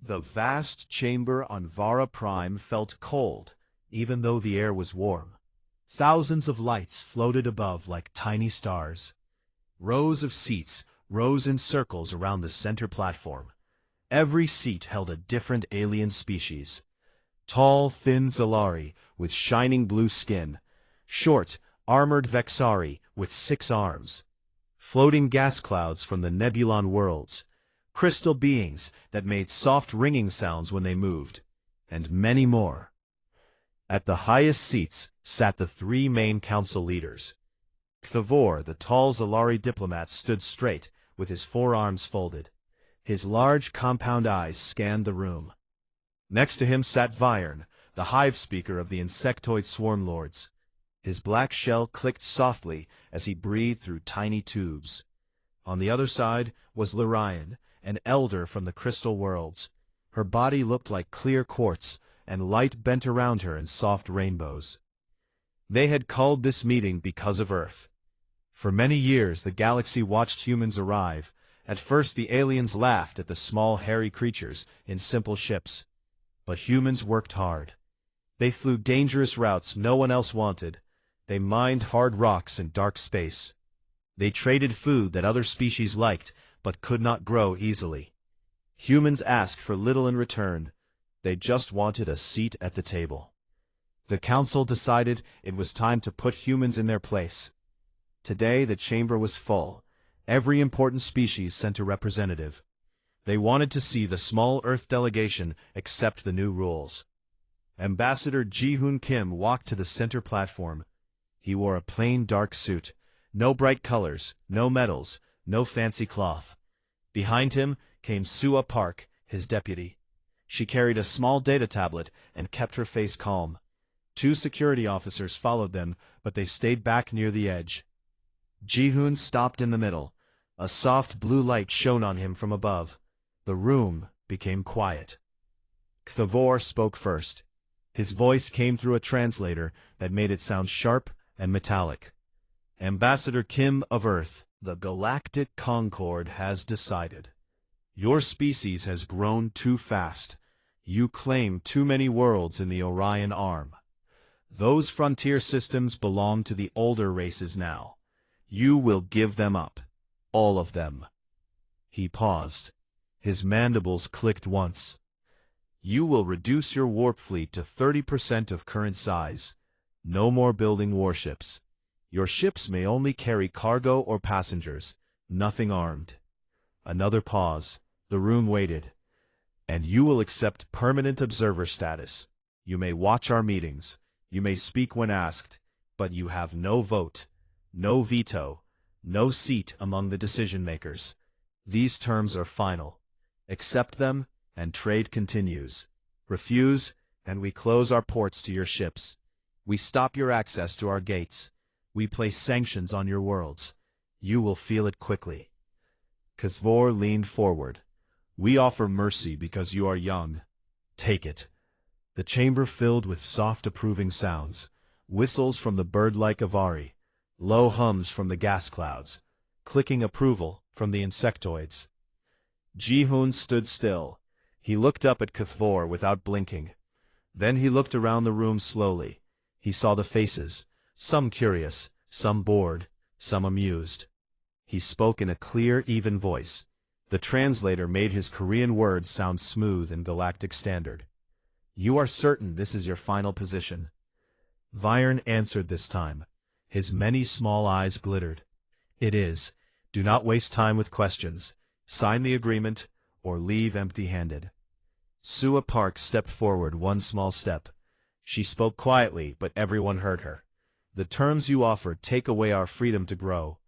The vast chamber on Vara Prime felt cold, even though the air was warm. Thousands of lights floated above like tiny stars. Rows of seats rose in circles around the center platform. Every seat held a different alien species. Tall, thin Zalari with shining blue skin. Short, armored Vexari with 6 arms. Floating gas clouds from the Nebulon worlds. Crystal beings that made soft ringing sounds when they moved. And many more. At the highest seats sat the 3 main council leaders. Cthevor, the tall Zalari diplomat, stood straight, with his forearms folded. His large compound eyes scanned the room. Next to him sat Viern, the hive speaker of the insectoid swarm lords. His black shell clicked softly as he breathed through tiny tubes. On the other side was Lirian, an elder from the crystal worlds. Her body looked like clear quartz, and light bent around her in soft rainbows. They had called this meeting because of Earth. For many years the galaxy watched humans arrive. At first the aliens laughed at the small hairy creatures in simple ships. But humans worked hard. They flew dangerous routes no one else wanted. They mined hard rocks in dark space. They traded food that other species liked but could not grow easily. Humans asked for little in return. They just wanted a seat at the table. The council decided it was time to put humans in their place. Today the chamber was full. Every important species sent a representative. They wanted to see the small Earth delegation accept the new rules. Ambassador Ji-hoon Kim walked to the center platform. He wore a plain dark suit. No bright colors, no medals, no fancy cloth. Behind him came Sua Park, his deputy. She carried a small data tablet and kept her face calm. 2 security officers followed them, but they stayed back near the edge. Ji-hoon stopped in the middle. A soft blue light shone on him from above. The room became quiet. Cthevor spoke first. His voice came through a translator that made it sound sharp and metallic. Ambassador Kim of Earth, the Galactic Concord has decided. Your species has grown too fast. You claim too many worlds in the Orion Arm. Those frontier systems belong to the older races now. You will give them up. All of them. He paused. His mandibles clicked once. You will reduce your warp fleet to 30% of current size. No more building warships. Your ships may only carry cargo or passengers, nothing armed. Another pause. The room waited. And you will accept permanent observer status. You may watch our meetings. You may speak when asked. But you have no vote, no veto, no seat among the decision-makers. These terms are final. Accept them, and trade continues. Refuse, and we close our ports to your ships. We stop your access to our gates. We place sanctions on your worlds. You will feel it quickly. Cthevor leaned forward. We offer mercy because you are young. Take it. The chamber filled with soft approving sounds. Whistles from the bird-like Avari. Low hums from the gas clouds. Clicking approval from the insectoids. Ji-hoon stood still. He looked up at Cthevor without blinking. Then he looked around the room slowly. He saw the faces, some curious, some bored, some amused. He spoke in a clear, even voice. The translator made his Korean words sound smooth and galactic standard. You are certain this is your final position? Viern answered this time. His many small eyes glittered. It is. Do not waste time with questions. Sign the agreement, or leave empty-handed. Sua Park stepped forward one small step. She spoke quietly, but everyone heard her. The terms you offer take away our freedom to grow.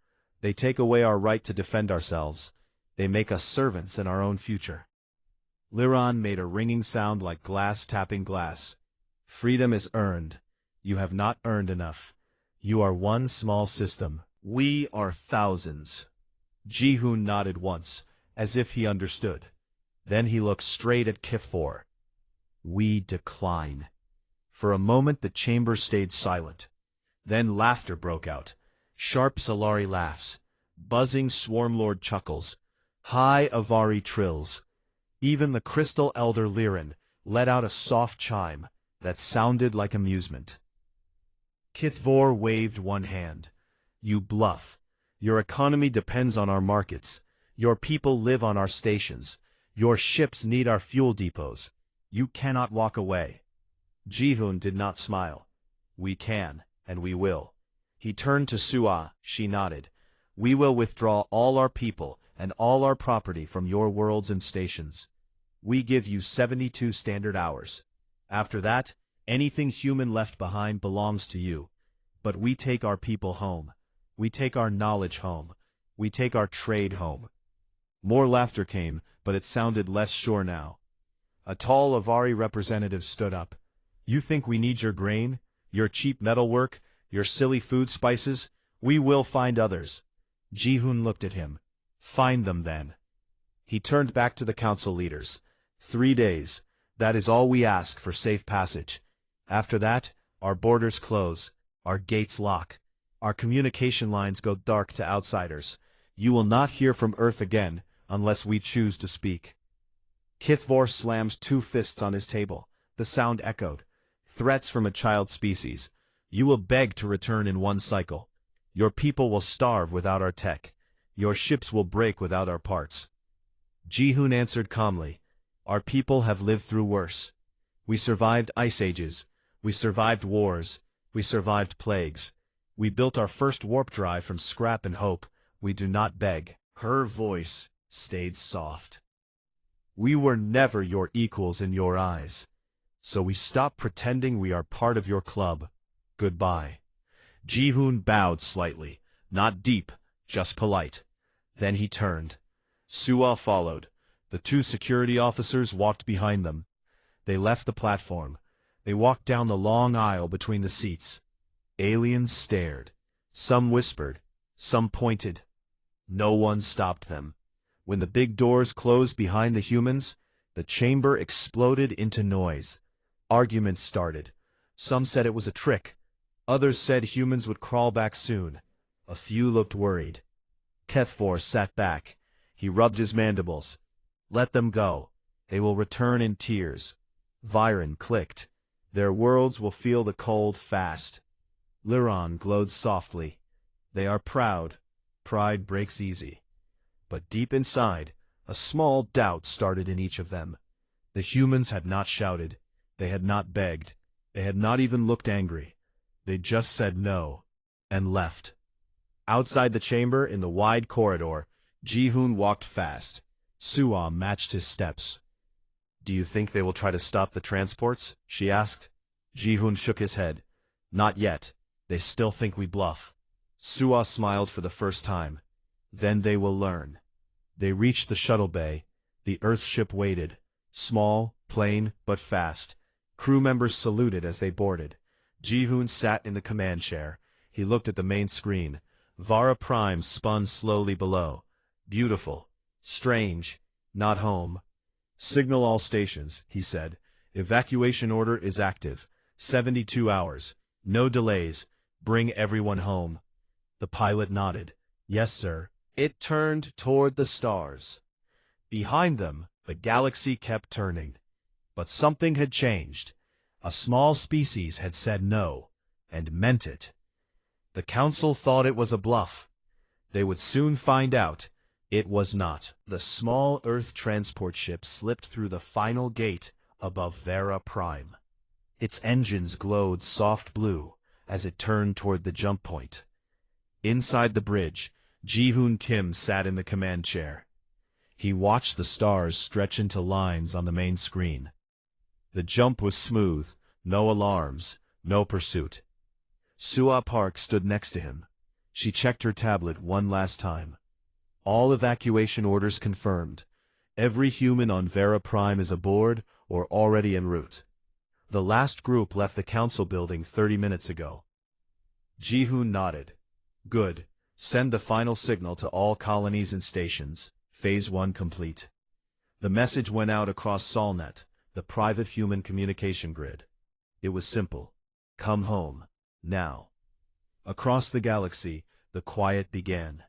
They take away our right to defend ourselves. They make us servants in our own future. Liran made a ringing sound like glass tapping glass. Freedom is earned. You have not earned enough. You are one small system. We are thousands. Ji-hoon nodded once, as if he understood. Then he looked straight at Cthevor. We decline. For a moment the chamber stayed silent. Then laughter broke out. Sharp Solari laughs. Buzzing Swarmlord chuckles. High Avari trills. Even the crystal elder Liren let out a soft chime that sounded like amusement. Kithvor waved one hand. You bluff. Your economy depends on our markets. Your people live on our stations. Your ships need our fuel depots. You cannot walk away. Jihun did not smile. We can, and we will. He turned to Sua. She nodded. We will withdraw all our people and all our property from your worlds and stations. We give you 72 standard hours. After that, anything human left behind belongs to you. But we take our people home. We take our knowledge home. We take our trade home. More laughter came, but it sounded less sure now. A tall Avari representative stood up. You think we need your grain, your cheap metalwork, your silly food spices? We will find others. Jihun looked at him. Find them then. He turned back to the council leaders. 3 days. That is all we ask for safe passage. After that, our borders close, our gates lock, our communication lines go dark to outsiders. You will not hear from Earth again, unless we choose to speak. Kithvor slammed 2 fists on his table. The sound echoed. Threats from a child species. You will beg to return in one cycle. Your people will starve without our tech. Your ships will break without our parts. Jihun answered calmly. Our people have lived through worse. We survived ice ages. We survived wars. We survived plagues. We built our first warp drive from scrap and hope. We do not beg. Her voice stayed soft. We were never your equals in your eyes. So we stop pretending we are part of your club. Goodbye. Jihun bowed slightly, not deep, just polite. Then he turned. Sua followed. The 2 security officers walked behind them. They left the platform. They walked down the long aisle between the seats. Aliens stared. Some whispered. Some pointed. No one stopped them. When the big doors closed behind the humans, the chamber exploded into noise. Arguments started. Some said it was a trick. Others said humans would crawl back soon. A few looked worried. Kethfor sat back. He rubbed his mandibles. Let them go. They will return in tears. Viren clicked. Their worlds will feel the cold fast. Liron glowed softly. They are proud. Pride breaks easy. But deep inside, a small doubt started in each of them. The humans had not shouted. They had not begged. They had not even looked angry. They just said no, and left. Outside the chamber, in the wide corridor, Jihun walked fast. Sua matched his steps. Do you think they will try to stop the transports? She asked. Jihun shook his head. Not yet. They still think we bluff. Sua smiled for the first time. Then they will learn. They reached the shuttle bay. The Earthship waited. Small, plain, but fast. Crew members saluted as they boarded. Jihun sat in the command chair. He looked at the main screen. Vara Prime spun slowly below. Beautiful. Strange. Not home. Signal all stations, he said. Evacuation order is active. 72 hours. No delays. Bring everyone home. The pilot nodded. Yes, sir. It turned toward the stars. Behind them, the galaxy kept turning. But something had changed. A small species had said no, and meant it. The council thought it was a bluff. They would soon find out. It was not. The small Earth transport ship slipped through the final gate above Vera Prime. Its engines glowed soft blue as it turned toward the jump point. Inside the bridge, Jihun Kim sat in the command chair. He watched the stars stretch into lines on the main screen. The jump was smooth, no alarms, no pursuit. Sua Park stood next to him. She checked her tablet one last time. All evacuation orders confirmed. Every human on Vera Prime is aboard or already en route. The last group left the council building 30 minutes ago. Jihun nodded. Good. Send the final signal to all colonies and stations. Phase 1 complete. The message went out across Solnet, the private human communication grid. It was simple. Come home. Now. Across the galaxy, the quiet began.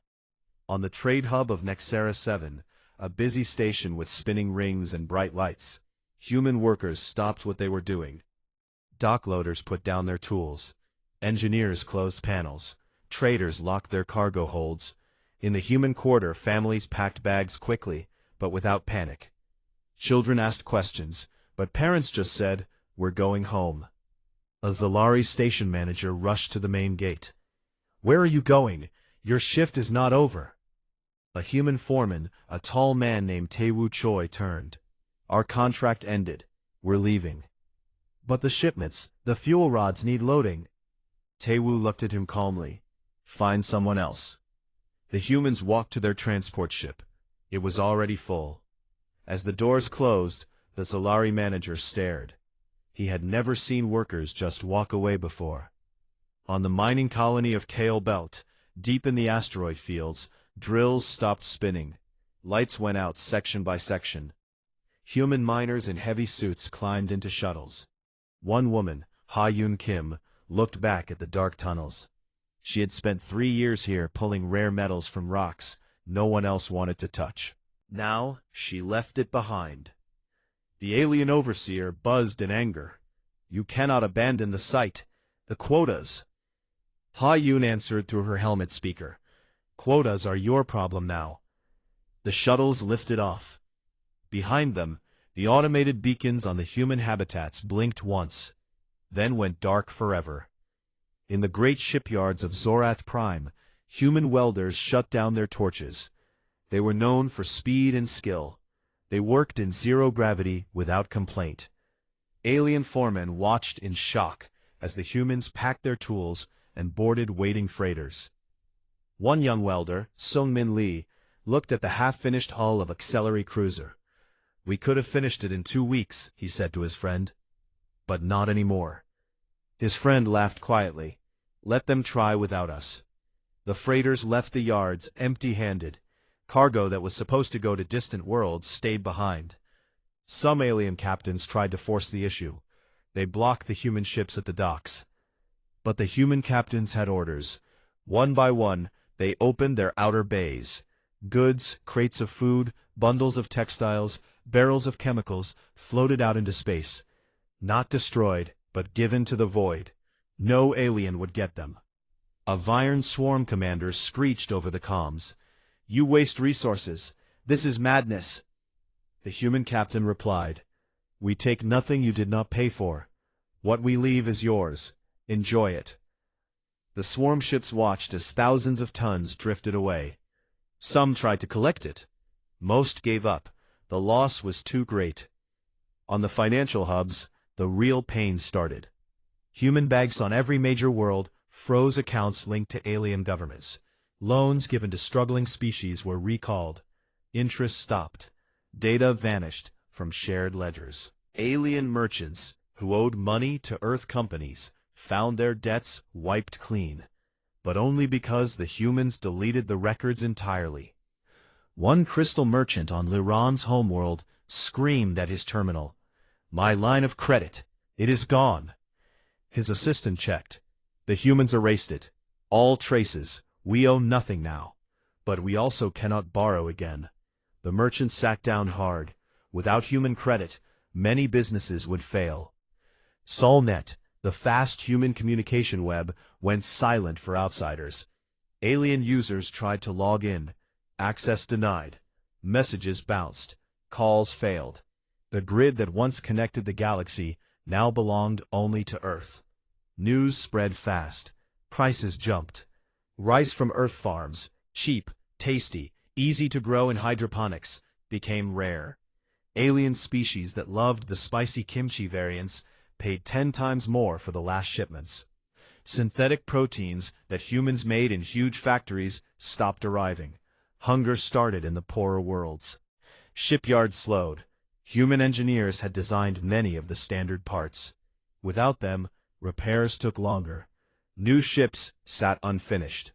On the trade hub of Nexera 7, a busy station with spinning rings and bright lights. Human workers stopped what they were doing. Dock loaders put down their tools. Engineers closed panels. Traders locked their cargo holds. In the human quarter, families packed bags quickly, but without panic. Children asked questions, but parents just said, "We're going home." A Zalari station manager rushed to the main gate. "Where are you going? Your shift is not over." A human foreman, a tall man named Taewoo Choi, turned. "Our contract ended. We're leaving." "But the shipments, the fuel rods need loading." Taewoo looked at him calmly. "Find someone else." The humans walked to their transport ship. It was already full. As the doors closed, the Zalari manager stared. He had never seen workers just walk away before. On the mining colony of Kale Belt, deep in the asteroid fields, drills stopped spinning. Lights went out section by section. Human miners in heavy suits climbed into shuttles. One woman, Ha-Yoon Kim, looked back at the dark tunnels. She had spent 3 years here pulling rare metals from rocks no one else wanted to touch. Now, she left it behind. The alien overseer buzzed in anger. "You cannot abandon the site. The quotas." Ha-Yoon answered through her helmet speaker. "Quotas are your problem now." The shuttles lifted off. Behind them, the automated beacons on the human habitats blinked once, then went dark forever. In the great shipyards of Zorath Prime, human welders shut down their torches. They were known for speed and skill. They worked in zero gravity without complaint. Alien foremen watched in shock as the humans packed their tools and boarded waiting freighters. One young welder, Sung-Min Lee, looked at the half-finished hull of a Accelerate cruiser. "We could have finished it in 2 weeks," he said to his friend. "But not anymore." His friend laughed quietly. "Let them try without us." The freighters left the yards empty-handed. Cargo that was supposed to go to distant worlds stayed behind. Some alien captains tried to force the issue. They blocked the human ships at the docks. But the human captains had orders. One by one, they opened their outer bays. Goods, crates of food, bundles of textiles, barrels of chemicals floated out into space. Not destroyed, but given to the void. No alien would get them. A Viren swarm commander screeched over the comms. "You waste resources. This is madness." The human captain replied, "We take nothing you did not pay for. What we leave is yours. Enjoy it." The swarm ships watched as thousands of tons drifted away. Some tried to collect it. Most gave up. The loss was too great. On the financial hubs, the real pain started. Human banks on every major world froze accounts linked to alien governments. Loans given to struggling species were recalled. Interest stopped. Data vanished from shared ledgers. Alien merchants, who owed money to Earth companies, found their debts wiped clean. But only because the humans deleted the records entirely. One crystal merchant on Liran's homeworld screamed at his terminal, "My line of credit, it is gone." His assistant checked. The humans erased it. All traces. We owe nothing now. But we also cannot borrow again. The merchant sat down hard. Without human credit, many businesses would fail. Solnet, the fast human communication web, went silent for outsiders. Alien users tried to log in. Access denied. Messages bounced. Calls failed. The grid that once connected the galaxy now belonged only to Earth. News spread fast. Prices jumped. Rice from Earth farms, cheap, tasty, easy to grow in hydroponics, became rare. Alien species that loved the spicy kimchi variants paid 10 times more for the last shipments. Synthetic proteins that humans made in huge factories stopped arriving. Hunger started in the poorer worlds. Shipyards slowed. Human engineers had designed many of the standard parts. Without them, repairs took longer. New ships sat unfinished.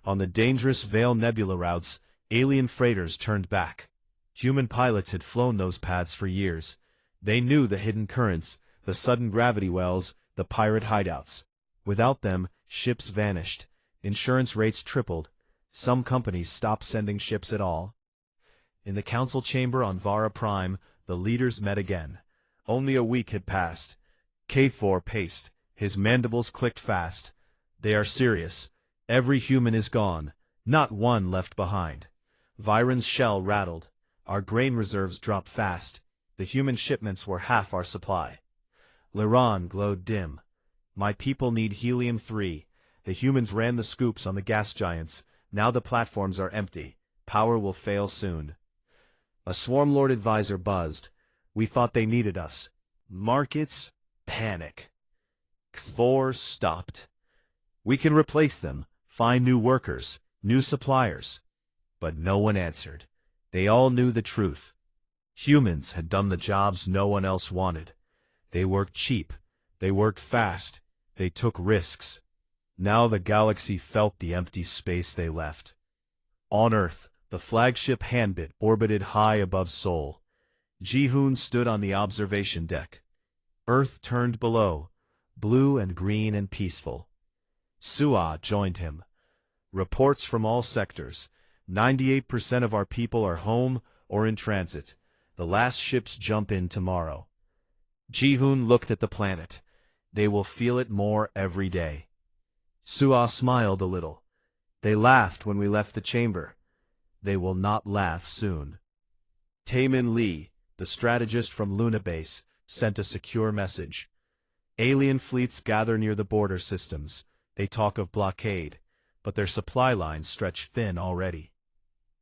On the dangerous Veil Nebula routes, alien freighters turned back. Human pilots had flown those paths for years. They knew the hidden currents, the sudden gravity wells, the pirate hideouts. Without them, ships vanished. Insurance rates tripled. Some companies stopped sending ships at all. In the council chamber on Vara Prime, the leaders met again. Only a week had passed. K4 paced. His mandibles clicked fast. They are serious. Every human is gone. Not one left behind. Viren's shell rattled. Our grain reserves dropped fast. The human shipments were half our supply. Liran glowed dim. My people need helium-3. The humans ran the scoops on the gas giants. Now the platforms are empty. Power will fail soon. A Swarmlord advisor buzzed. We thought they needed us. Markets panic. K4 stopped. We can replace them, find new workers, new suppliers. But no one answered. They all knew the truth. Humans had done the jobs no one else wanted. They worked cheap. They worked fast. They took risks. Now the galaxy felt the empty space they left. On Earth, the flagship Handbit orbited high above Sol. Jihoon stood on the observation deck. Earth turned below, blue and green and peaceful. Sua joined him. Reports from all sectors. 98% of our people are home or in transit. The last ships jump in tomorrow. Jihoon looked at the planet. They will feel it more every day. Sua smiled a little. They laughed when we left the chamber. They will not laugh soon. Taemin Lee, the strategist from Luna Base, sent a secure message. Alien fleets gather near the border systems. They talk of blockade, but their supply lines stretch thin already.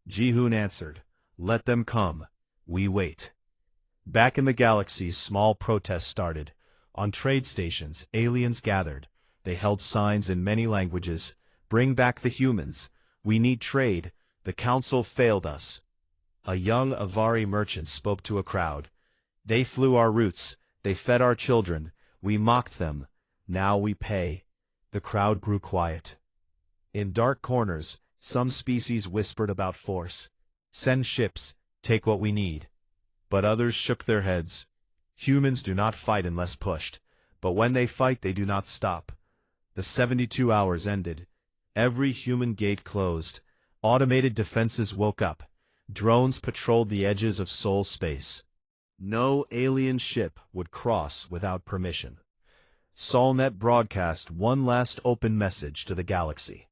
Jihoon answered, let them come. We wait. Back in the galaxy, small protests started. On trade stations, aliens gathered. They held signs in many languages. Bring back the humans. We need trade. The council failed us. A young Avari merchant spoke to a crowd. They flew our routes. They fed our children. We mocked them. Now we pay. The crowd grew quiet. In dark corners, some species whispered about force. Send ships. Take what we need. But others shook their heads. Humans do not fight unless pushed. But when they fight, they do not stop. The 72 hours ended. Every human gate closed. Automated defenses woke up. Drones patrolled the edges of Sol space. No alien ship would cross without permission. Solnet broadcast one last open message to the galaxy.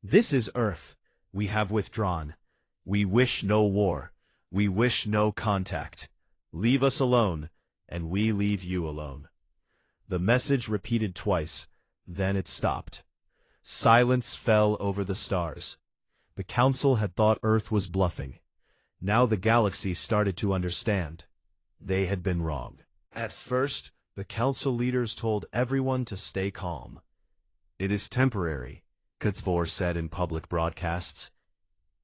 This is Earth. We have withdrawn. We wish no war. We wish no contact. Leave us alone, and we leave you alone. The message repeated twice, then it stopped. Silence fell over the stars. The council had thought Earth was bluffing. Now the galaxy started to understand. They had been wrong. At first, the council leaders told everyone to stay calm. It is temporary, K4 said in public broadcasts.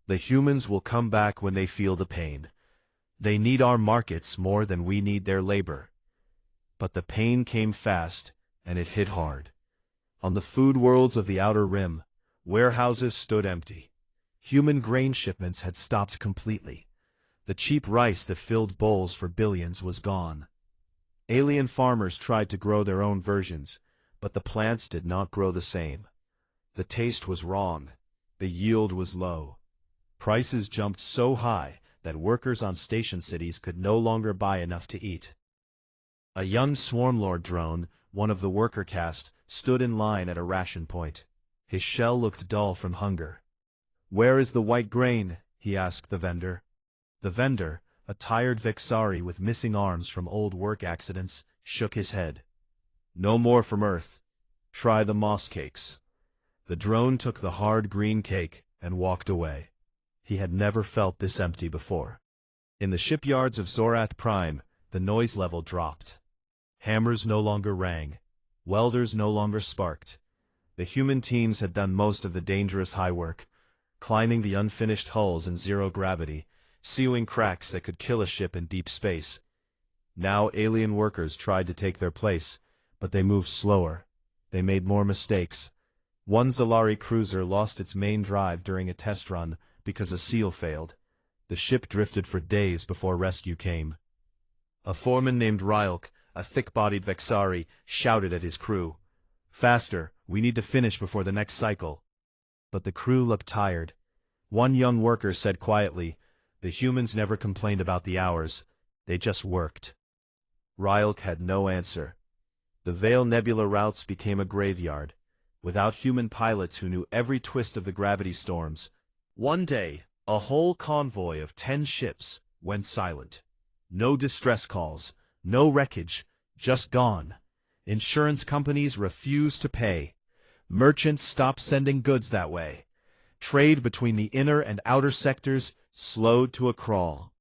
The humans will come back when they feel the pain. They need our markets more than we need their labor. But the pain came fast, and it hit hard. On the food worlds of the Outer Rim, warehouses stood empty. Human grain shipments had stopped completely. The cheap rice that filled bowls for billions was gone. Alien farmers tried to grow their own versions, but the plants did not grow the same. The taste was wrong. The yield was low. Prices jumped so high that workers on station cities could no longer buy enough to eat. A young Swarmlord drone, one of the worker caste, stood in line at a ration point. His shell looked dull from hunger. Where is the white grain? He asked the vendor. The vendor, a tired Vexari with missing arms from old work accidents, shook his head. No more from Earth. Try the moss cakes. The drone took the hard green cake and walked away. He had never felt this empty before. In the shipyards of Zorath Prime, the noise level dropped. Hammers no longer rang. Welders no longer sparked. The human teams had done most of the dangerous high work, climbing the unfinished hulls in zero gravity, sewing cracks that could kill a ship in deep space. Now alien workers tried to take their place, but they moved slower. They made more mistakes. One Zalari cruiser lost its main drive during a test run because a seal failed. The ship drifted for days before rescue came. A foreman named Rylk, a thick-bodied Vexari, shouted at his crew. Faster, we need to finish before the next cycle. But the crew looked tired. One young worker said quietly, The humans never complained about the hours, they just worked. Ryuk had no answer. The Veil Nebula routes became a graveyard, without human pilots who knew every twist of the gravity storms. One day, a whole convoy of 10 ships went silent. No distress calls, no wreckage, just gone. Insurance companies refused to pay. Merchants stopped sending goods that way. Trade between the inner and outer sectors slowed to a crawl.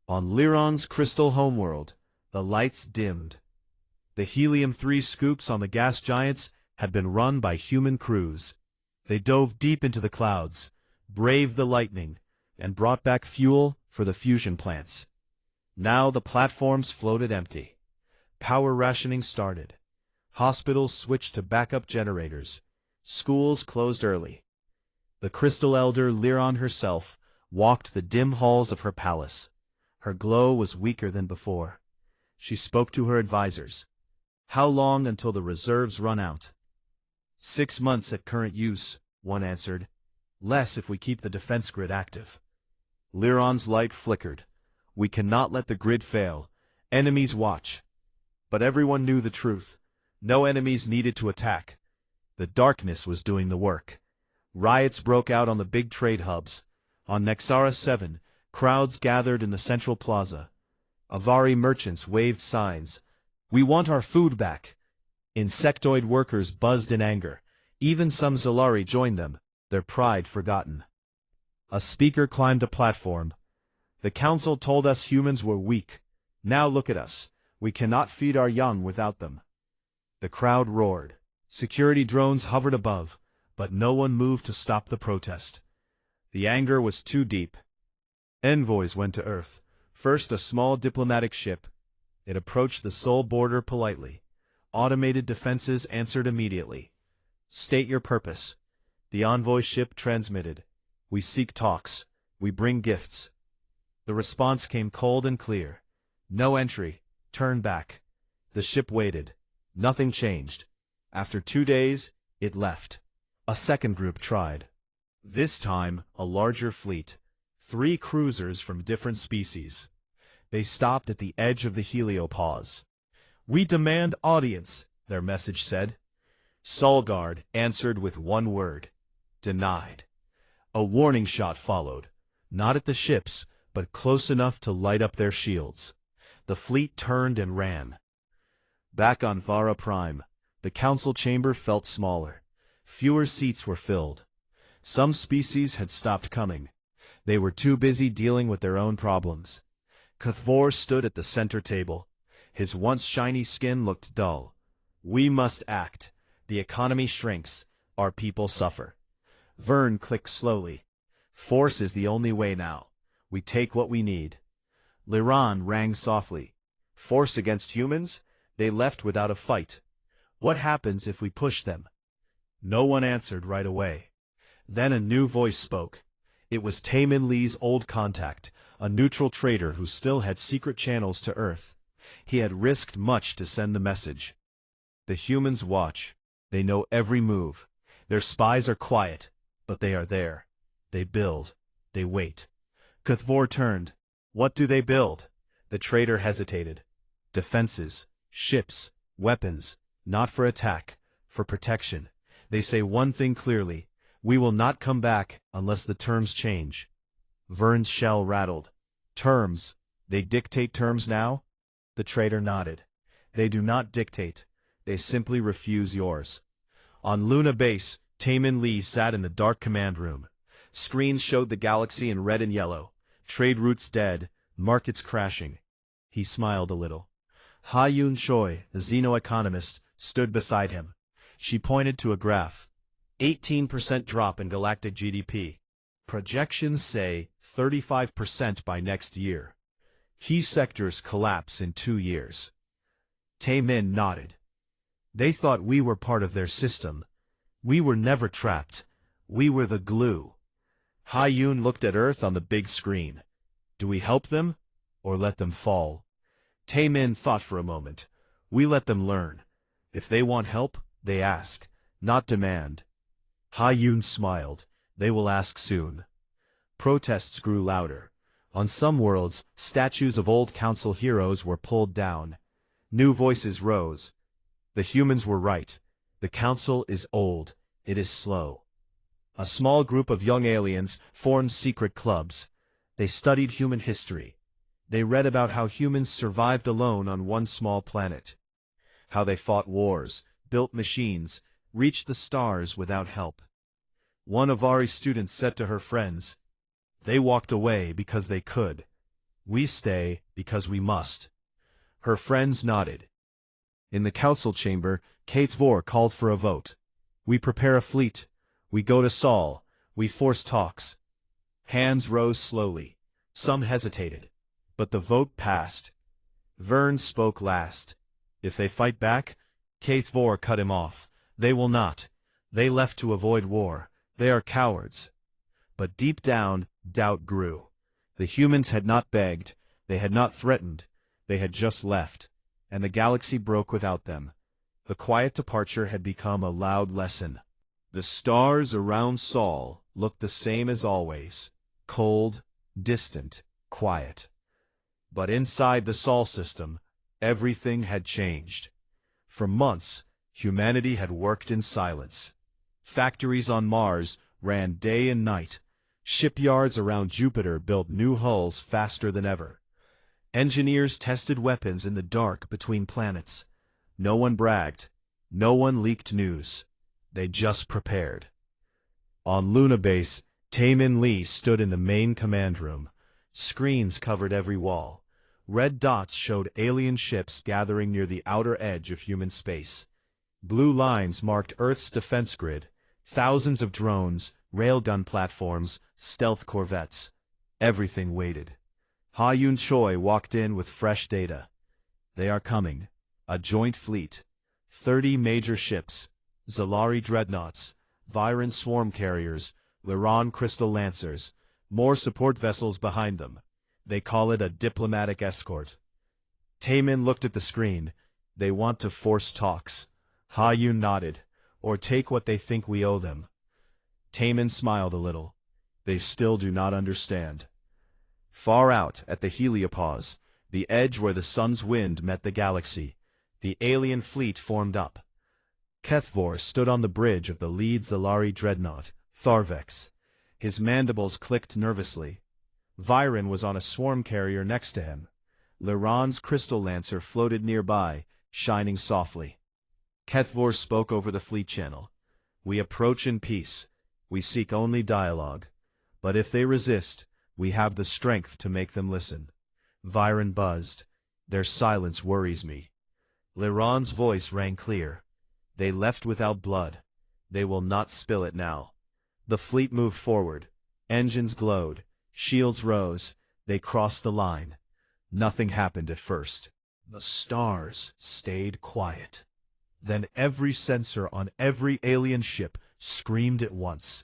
On Lyron's crystal homeworld, the lights dimmed. The helium-3 scoops on the gas giants had been run by human crews. They dove deep into the clouds, braved the lightning, and brought back fuel for the fusion plants. Now the platforms floated empty. Power rationing started. Hospitals switched to backup generators. Schools closed early. The Crystal Elder Lyron herself walked the dim halls of her palace. Her glow was weaker than before. She spoke to her advisors. How long until the reserves run out? 6 months at current use, one answered. Less if we keep the defense grid active. Lyron's light flickered. We cannot let the grid fail. Enemies watch. But everyone knew the truth. No enemies needed to attack. The darkness was doing the work. Riots broke out on the big trade hubs. On Nexara 7, crowds gathered in the central plaza. Avari merchants waved signs. We want our food back. Insectoid workers buzzed in anger. Even some Zalari joined them, their pride forgotten. A speaker climbed a platform. The council told us humans were weak. Now look at us. We cannot feed our young without them. The crowd roared. Security drones hovered above, but no one moved to stop the protest. The anger was too deep. Envoys went to Earth. First a small diplomatic ship. It approached the Sol border politely. Automated defenses answered immediately. State your purpose. The envoy ship transmitted. We seek talks. We bring gifts. The response came cold and clear. No entry. Turn back. The ship waited. Nothing changed. After 2 days, it left. A second group tried. This time, a larger fleet. 3 cruisers from different species. They stopped at the edge of the heliopause. We demand audience, their message said. Solgard answered with one word. Denied. A warning shot followed. Not at the ships, but close enough to light up their shields. The fleet turned and ran. Back on Vara Prime, the council chamber felt smaller. Fewer seats were filled. Some species had stopped coming. They were too busy dealing with their own problems. Cathvor stood at the center table. His once shiny skin looked dull. We must act. The economy shrinks. Our people suffer. Vern clicked slowly. Force is the only way now. We take what we need. Lyron rang softly. Force against humans? They left without a fight. What happens if we push them? No one answered right away. Then a new voice spoke. It was Taemin Lee's old contact, a neutral trader who still had secret channels to Earth. He had risked much to send the message. The humans watch. They know every move. Their spies are quiet, but they are there. They build. They wait. Cathvor turned. What do they build? The trader hesitated. Defenses, ships, weapons, not for attack, for protection. They say one thing clearly. We will not come back unless the terms change. Vern's shell rattled. Terms? They dictate terms now? The trader nodded. They do not dictate. They simply refuse yours. On Luna Base, Taemin Lee sat in the dark command room. Screens showed the galaxy in red and yellow. Trade routes dead, markets crashing. He smiled a little. Ha-Yun Choi, the xeno-economist, stood beside him. She pointed to a graph. 18% drop in galactic GDP. Projections say 35% by next year. Key sectors collapse in 2 years. Taemin nodded. They thought we were part of their system. We were never trapped. We were the glue. Ha-Yun looked at Earth on the big screen. Do we help them, or let them fall? Taemin thought for a moment. We let them learn. If they want help, they ask, not demand. Ha-Yun smiled. They will ask soon. Protests grew louder. On some worlds, statues of old council heroes were pulled down. New voices rose. The humans were right. The council is old. It is slow. A small group of young aliens formed secret clubs. They studied human history. They read about how humans survived alone on one small planet. How they fought wars, built machines, reached the stars without help. One of Ari's students said to her friends, "They walked away because they could. We stay because we must." Her friends nodded. In the council chamber, HFY called for a vote. We prepare a fleet. We go to Sol. We force talks. Hands rose slowly. Some hesitated. But the vote passed. Vern spoke last. If they fight back, HFY cut him off. They will not. They left to avoid war. They are cowards. But deep down, doubt grew. The humans had not begged. They had not threatened. They had just left. And the galaxy broke without them. The quiet departure had become a loud lesson. The stars around Sol looked the same as always. Cold, distant, quiet. But inside the Sol system, everything had changed. For months, humanity had worked in silence. Factories on Mars ran day and night. Shipyards around Jupiter built new hulls faster than ever. Engineers tested weapons in the dark between planets. No one bragged. No one leaked news. They just prepared. On Luna Base, Taemin Lee stood in the main command room. Screens covered every wall. Red dots showed alien ships gathering near the outer edge of human space. Blue lines marked Earth's defense grid. Thousands of drones, railgun platforms, stealth corvettes. Everything waited. Ha-Yun Choi walked in with fresh data. They are coming. A joint fleet. 30 major ships. Zalari dreadnoughts. Viren swarm carriers. Liran crystal lancers. More support vessels behind them. They call it a diplomatic escort. Taemin looked at the screen. They want to force talks. Ha-Yun nodded. Or take what they think we owe them. Taemin smiled a little. They still do not understand. Far out, at the heliopause, the edge where the sun's wind met the galaxy, the alien fleet formed up. HFY stood on the bridge of the lead Zalari dreadnought, Tharvex. His mandibles clicked nervously. Viren was on a swarm carrier next to him. Liran's crystal lancer floated nearby, shining softly. HFY spoke over the fleet channel. We approach in peace. We seek only dialogue. But if they resist, we have the strength to make them listen. Viren buzzed. Their silence worries me. Liran's voice rang clear. They left without blood. They will not spill it now. The fleet moved forward. Engines glowed. Shields rose. They crossed the line. Nothing happened at first. The stars stayed quiet. Then every sensor on every alien ship screamed at once.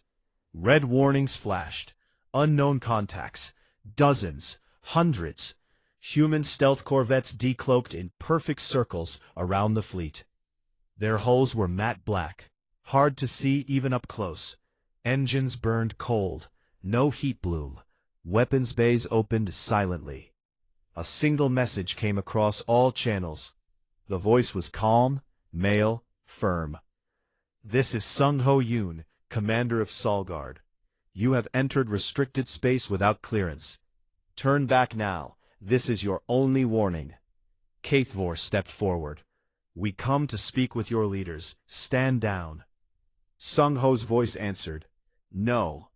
Red warnings flashed. Unknown contacts. Dozens. Hundreds. Human stealth corvettes decloaked in perfect circles around the fleet. Their hulls were matte black. Hard to see even up close. Engines burned cold. No heat bloom. Weapons bays opened silently. A single message came across all channels. The voice was calm, male, firm. This is Sung Ho Yoon, commander of Solgard. You have entered restricted space without clearance. Turn back now. This is your only warning. HFY stepped forward. We come to speak with your leaders. Stand down. Sung Ho's voice answered. No.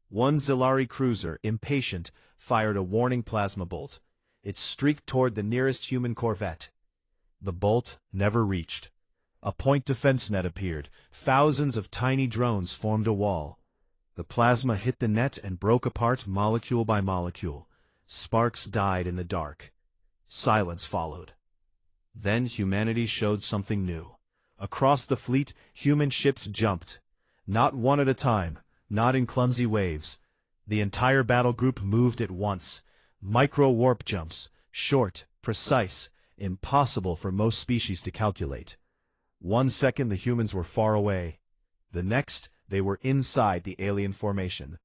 One Zalari cruiser, impatient, fired a warning plasma bolt. It streaked toward the nearest human corvette. The bolt never reached. A point defense net appeared. Thousands of tiny drones formed a wall. The plasma hit the net and broke apart molecule by molecule. Sparks died in the dark. Silence followed. Then humanity showed something new. Across the fleet, human ships jumped. Not one at a time, not in clumsy waves. The entire battle group moved at once. Micro-warp jumps, short, precise, impossible for most species to calculate. 1 second the humans were far away. The next, they were inside the alien formation.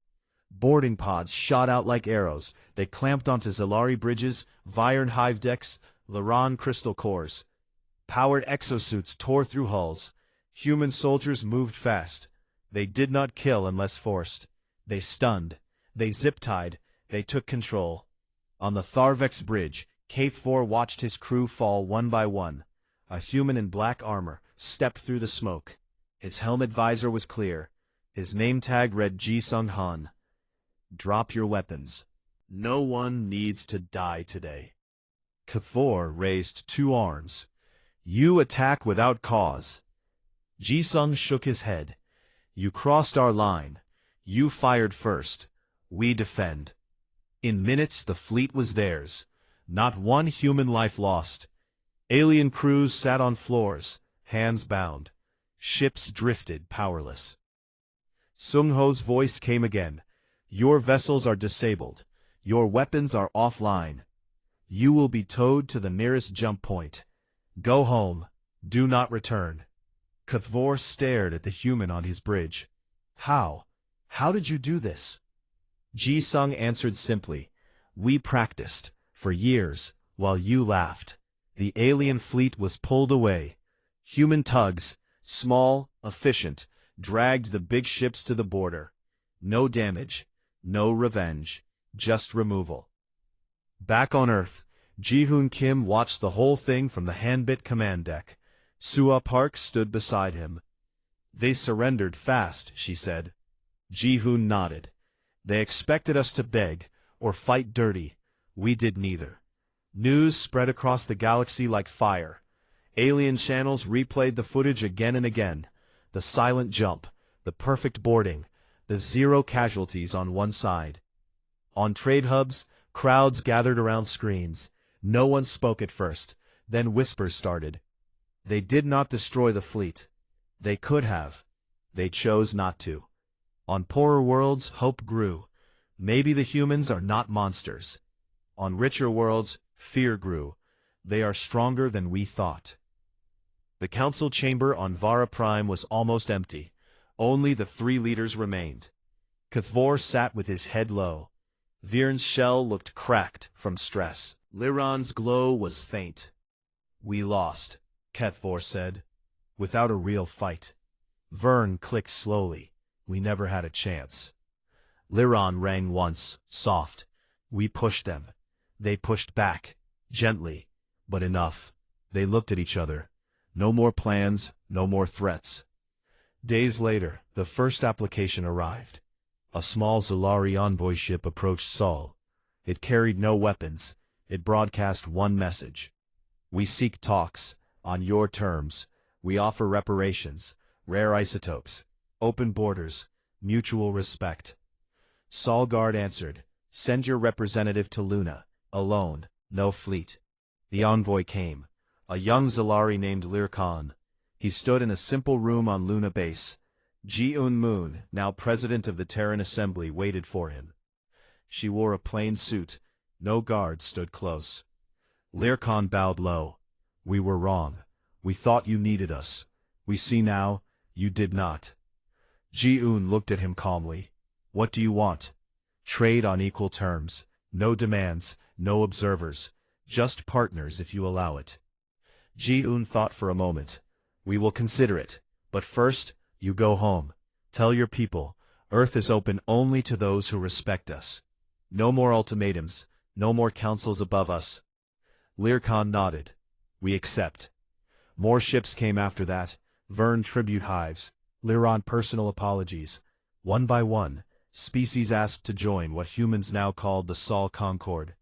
Boarding pods shot out like arrows. They clamped onto Zalari bridges, Viren hive decks, Laran crystal cores. Powered exosuits tore through hulls. Human soldiers moved fast. They did not kill unless forced. They stunned. They zip-tied. They took control. On the Tharvex bridge, K4 watched his crew fall one by one. A human in black armor stepped through the smoke. His helmet visor was clear. His name tag read Ji Sung Han. Drop your weapons. No one needs to die today. K4 raised two arms. You attack without cause. Ji Sung shook his head. You crossed our line. You fired first. We defend. In minutes the fleet was theirs. Not one human life lost. Alien crews sat on floors, hands bound. Ships drifted powerless. Sung Ho's voice came again. Your vessels are disabled. Your weapons are offline. You will be towed to the nearest jump point. Go home. Do not return. K4 stared at the human on his bridge. How? How did you do this? Ji Sung answered simply. We practiced, for years, while you laughed. The alien fleet was pulled away. Human tugs, small, efficient, dragged the big ships to the border. No damage, no revenge, just removal. Back on Earth, Ji-hoon Kim watched the whole thing from the handbit command deck. Sua Park stood beside him. They surrendered fast, she said. Ji-hoon nodded. They expected us to beg, or fight dirty. We did neither. News spread across the galaxy like fire. Alien channels replayed the footage again and again. The silent jump, the perfect boarding, the zero casualties on one side. On trade hubs, crowds gathered around screens. No one spoke at first, then whispers started. They did not destroy the fleet. They could have. They chose not to. On poorer worlds, hope grew. Maybe the humans are not monsters. On richer worlds, fear grew. They are stronger than we thought. The council chamber on Vara Prime was almost empty. Only the three leaders remained. K4 sat with his head low. Virn's shell looked cracked from stress. Liran's glow was faint. We lost, K4 said, without a real fight. Vern clicked slowly. We never had a chance. Liran rang once, soft. We pushed them. They pushed back, gently, but enough. They looked at each other. No more plans, no more threats. Days later, the first application arrived. A small Zalari envoy ship approached Sol. It carried no weapons. It broadcast one message. We seek talks, on your terms. We offer reparations, rare isotopes, open borders, mutual respect. Solgard answered, send your representative to Luna, alone, no fleet. The envoy came, a young Zalari named Lirkan. He stood in a simple room on Luna base. Ji-un Moon, now president of the Terran Assembly, waited for him. She wore a plain suit. No guards stood close. Lirkan bowed low. We were wrong. We thought you needed us. We see now, you did not. Ji-un looked at him calmly. What do you want? Trade on equal terms. No demands, no observers. Just partners if you allow it. Ji-un thought for a moment. We will consider it. But first, you go home. Tell your people, Earth is open only to those who respect us. No more ultimatums, no more councils above us. Lirkan nodded. We accept. More ships came after that. Vern tribute hives. Liran personal apologies. One by one, species asked to join what humans now called the Sol Concord.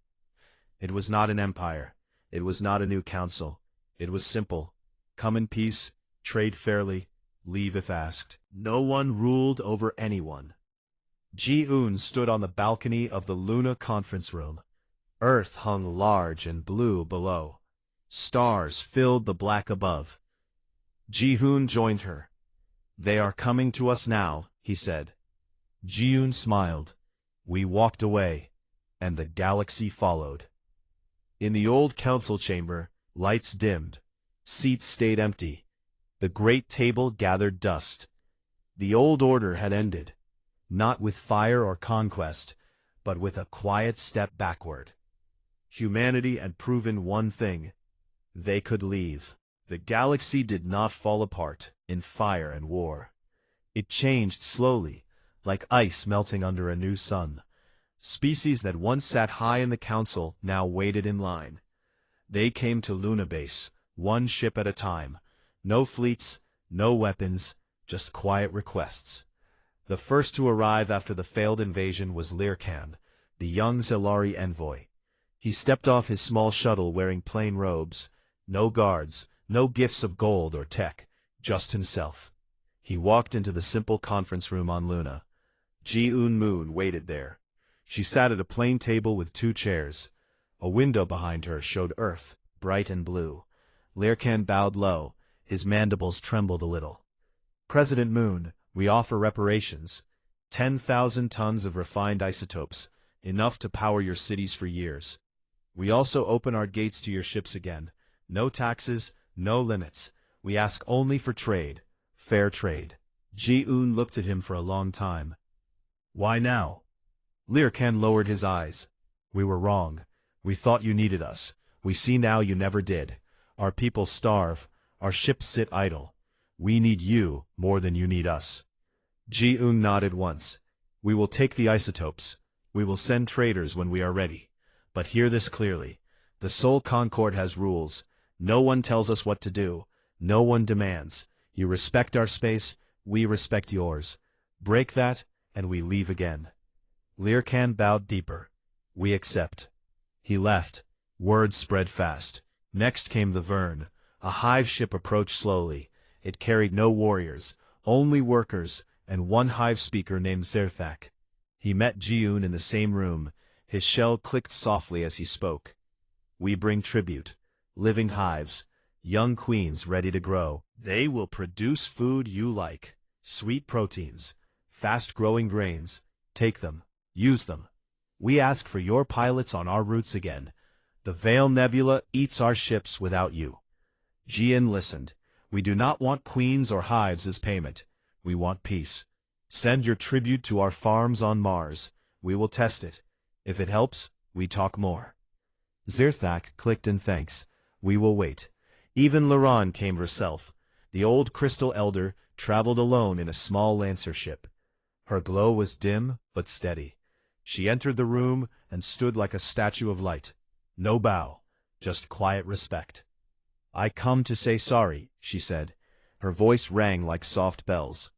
It was not an empire. It was not a new council. It was simple. Come in peace, trade fairly, leave if asked. No one ruled over anyone. Ji-un stood on the balcony of the Luna conference room. Earth hung large and blue below. Stars filled the black above. Ji-hoon joined her. They are coming to us now, he said. Ji-un smiled. We walked away, and the galaxy followed. In the old council chamber, lights dimmed. Seats stayed empty. The great table gathered dust. The old order had ended. not with fire or conquest, but with a quiet step backward. Humanity had proven one thing: they could leave. The galaxy did not fall apart in fire and war. It changed slowly, like ice melting under a new sun. Species that once sat high in the council now waited in line. They came to Luna Base, one ship at a time. No fleets, no weapons, just quiet requests. The first to arrive after the failed invasion was Lirkan, the young Zelari envoy. He stepped off his small shuttle wearing plain robes. No guards, no gifts of gold or tech, just himself. He walked into the simple conference room on Luna. Ji-un Moon waited there. She sat at a plain table with 2 chairs. A window behind her showed Earth, bright and blue. Lirkan bowed low, his mandibles trembled a little. President Moon, we offer reparations. 10,000 tons of refined isotopes, enough to power your cities for years. We also open our gates to your ships again. No taxes, no limits. We ask only for trade, fair trade. Ji-un looked at him for a long time. Why now? Lirkan lowered his eyes. We were wrong. We thought you needed us. We see now you never did. Our people starve. Our ships sit idle. We need you more than you need us. Ji-un nodded once. We will take the isotopes. We will send traders when we are ready. But hear this clearly. The Sol Concord has rules. No one tells us what to do. No one demands. You respect our space, we respect yours. Break that, and we leave again. Lirkan bowed deeper. We accept. He left. Word spread fast. Next came the Verne. A hive ship approached slowly. It carried no warriors, only workers, and one hive speaker named Zerthak. He met Ji-un in the same room. His shell clicked softly as he spoke. We bring tribute. Living hives. Young queens ready to grow. They will produce food you like. Sweet proteins. Fast-growing grains. Take them. Use them. We ask for your pilots on our routes again. The Veil Nebula eats our ships without you. Ji-un listened. We do not want queens or hives as payment. We want peace. Send your tribute to our farms on Mars. We will test it. If it helps, we talk more. Zerthak clicked in thanks. We will wait. Even Laran came herself. The old crystal elder traveled alone in a small lancer ship. Her glow was dim but steady. She entered the room and stood like a statue of light. No bow, just quiet respect. I come to say sorry, she said. Her voice rang like soft bells.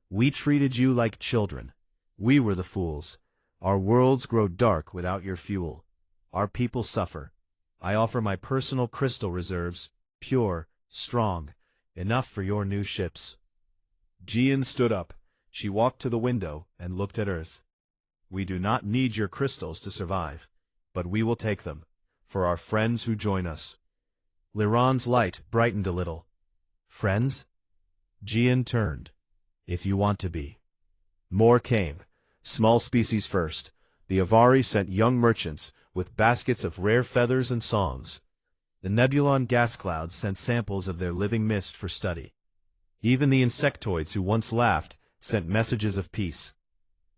We treated you like children. We were the fools. Our worlds grow dark without your fuel. Our people suffer. I offer my personal crystal reserves, pure, strong, enough for your new ships. Ji-un stood up. She walked to the window and looked at Earth. We do not need your crystals to survive, but we will take them, for our friends who join us. Liran's light brightened a little. Friends? Ji-un turned. If you want to be. More came. Small species first. The Avari sent young merchants with baskets of rare feathers and songs. The Nebulon gas clouds sent samples of their living mist for study. Even the insectoids who once laughed sent messages of peace.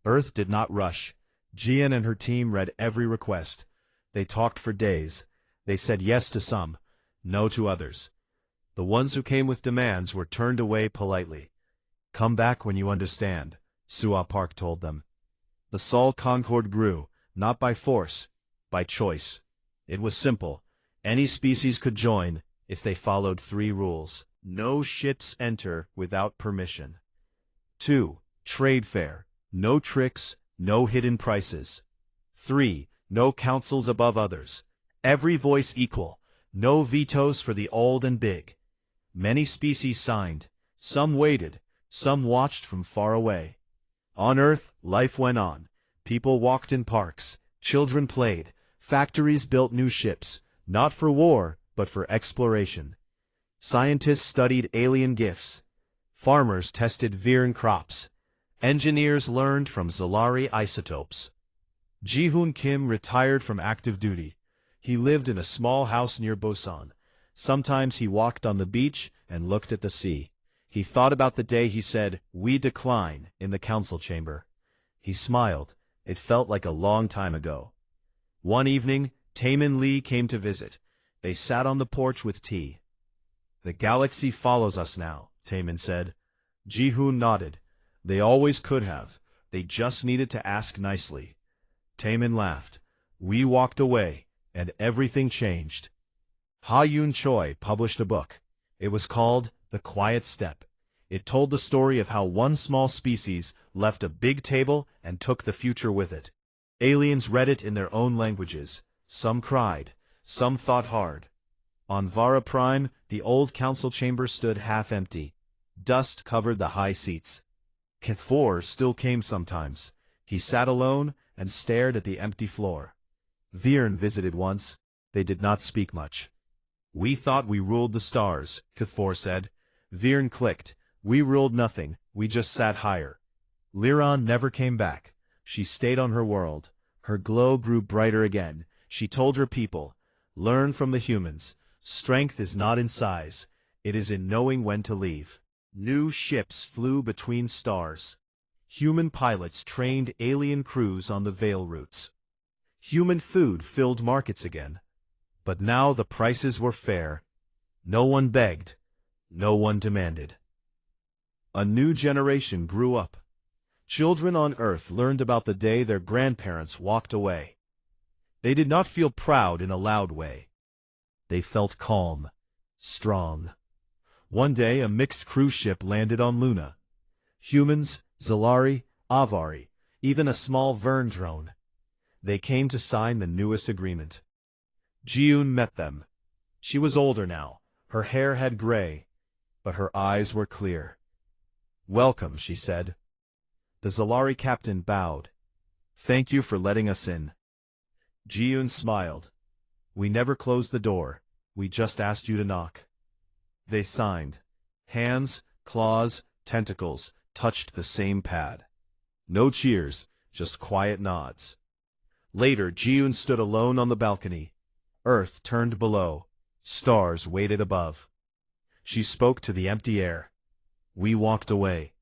Earth did not rush. Ji-un and her team read every request. They talked for days. They said yes to some, no to others. The ones who came with demands were turned away politely. Come back when you understand, Sua Park told them. The Sol Concord grew, not by force, by choice. It was simple. Any species could join if they followed 3 rules. No ships enter without permission. 2. Trade fair. No tricks, no hidden prices. 3. No councils above others. Every voice equal. No vetoes for the old and big. Many species signed. Some waited. Some watched from far away. On Earth, life went on. People walked in parks. Children played. Factories built new ships, not for war, but for exploration. Scientists studied alien gifts. Farmers tested Viren crops. Engineers learned from Zelari isotopes. Ji-hoon Kim retired from active duty. He lived in a small house near Busan. Sometimes he walked on the beach and looked at the sea. He thought about the day he said, "We decline," in the council chamber. He smiled. It felt like a long time ago. One evening, Taemin Lee came to visit. They sat on the porch with tea. "The galaxy follows us now," Taemin said. Ji-hoon nodded. "They always could have. They just needed to ask nicely." Taemin laughed. "We walked away, and everything changed." Ha-yoon Choi published a book. It was called The Quiet Step. It told the story of how one small species left a big table and took the future with it. Aliens read it in their own languages. Some cried. Some thought hard. On Vara Prime, the old council chamber stood half empty. Dust covered the high seats. Kithor still came sometimes. He sat alone and stared at the empty floor. Viren visited once. They did not speak much. "We thought we ruled the stars," Kithor said. Viren clicked. "We ruled nothing, we just sat higher." Liran never came back. She stayed on her world. Her glow grew brighter again. She told her people, "Learn from the humans. Strength is not in size. It is in knowing when to leave." New ships flew between stars. Human pilots trained alien crews on the Veil routes. Human food filled markets again. But now the prices were fair. No one begged. No one demanded. A new generation grew up. Children on Earth learned about the day their grandparents walked away. They did not feel proud in a loud way. They felt calm, strong. One day a mixed cruise ship landed on Luna. Humans, Zalari, Avari, even a small Vern drone. They came to sign the newest agreement. Ji-hoon met them. She was older now. Her hair had gray, but her eyes were clear. "Welcome," she said. The Zalari captain bowed. "Thank you for letting us in." Ji-hoon smiled. "We never closed the door. We just asked you to knock." They signed. Hands, claws, tentacles touched the same pad. No cheers, just quiet nods. Later, Ji-hoon stood alone on the balcony. Earth turned below. Stars waited above. She spoke to the empty air. We walked away,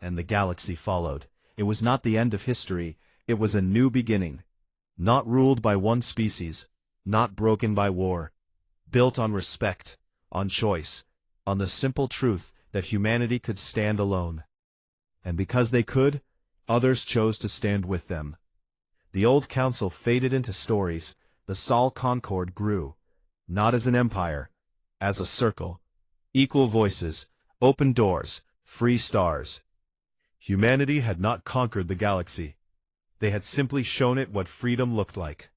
and the galaxy followed. It was not the end of history, it was a new beginning. Not ruled by one species, not broken by war. Built on respect, on choice, on the simple truth that humanity could stand alone. And because they could, others chose to stand with them. The old council faded into stories, the Sol Concord grew, not as an empire, as a circle. Equal voices, open doors, free stars. Humanity had not conquered the galaxy. They had simply shown it what freedom looked like.